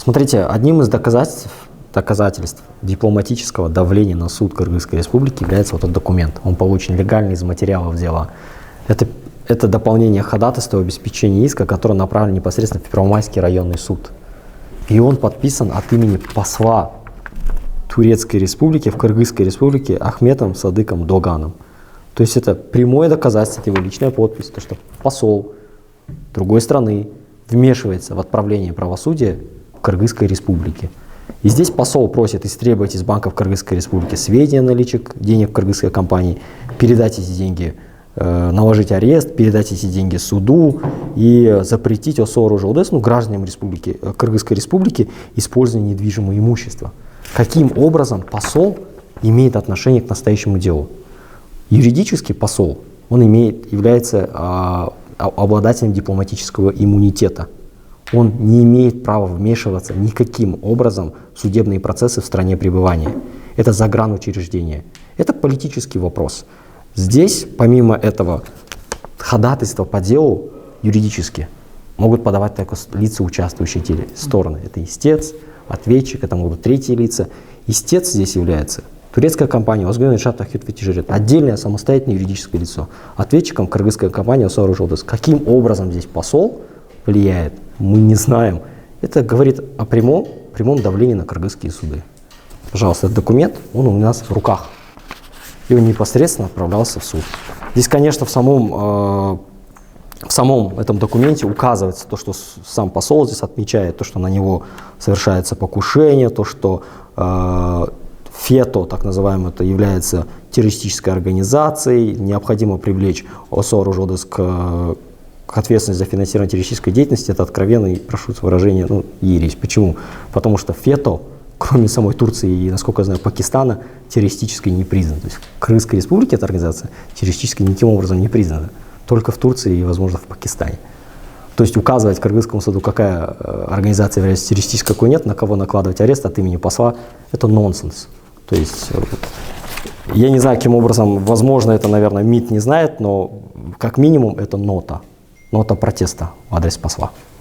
Смотрите, одним из доказательств дипломатического давления на суд Кыргызской Республики является вот этот документ. Он получен легально из материалов дела. Это дополнение ходатайства об обеспечении иска, которое направлено непосредственно в Первомайский районный суд. И он подписан от имени посла Турецкой Республики в Кыргызской Республике Ахметом Садыком Доганом. То есть это прямое доказательство, это его личная подпись, то, что посол другой страны вмешивается в отправление правосудия в Кыргызской Республике. И здесь посол просит истребовать из банков Кыргызской Республики сведения о наличии денег в кыргызской компании, передать эти деньги, наложить арест, передать эти деньги суду и запретить ОСО РУЖЛДС, гражданам Кыргызской Республики использование недвижимого имущества. Каким образом посол имеет отношение к настоящему делу? Юридически посол, он является обладателем дипломатического иммунитета. Он не имеет права вмешиваться никаким образом в судебные процессы в стране пребывания. Это загранучреждение. Это политический вопрос. Здесь, помимо этого, ходатайство по делу юридически могут подавать только лица, участвующие стороны. Это истец, ответчик, это могут быть третьи лица. Истец здесь является турецкая компания отдельное самостоятельное юридическое лицо. Ответчиком кыргызская компания ОСО РУЖЛДС. Каким образом здесь посол влияет, мы не знаем. Это говорит о прямом давлении на кыргызские суды. Пожалуйста, этот документ, он у нас в руках. И он непосредственно отправлялся в суд. Здесь, конечно, в самом этом документе указывается то, что сам посол здесь отмечает, то, что на него совершается покушение, то, что ФЕТО, так называемое, это является террористической организацией, необходимо привлечь ОСО РУЖЛДС к ответственности за финансирование террористической деятельности. Это откровенный, прошу выражения, ересь. Почему? Потому что ФЕТО, кроме самой Турции и, насколько я знаю, Пакистана, террористической не признана. То есть в Кыргызской Республике эта организация террористической никаким образом не признана. Только в Турции и, возможно, в Пакистане. То есть указывать Кыргызскому суду, какая организация является террористической, какой нет, на кого накладывать арест от имени посла, это нонсенс. То есть я не знаю, каким образом, возможно, это, наверное, МИД не знает, но как минимум это нота протеста в адрес посла.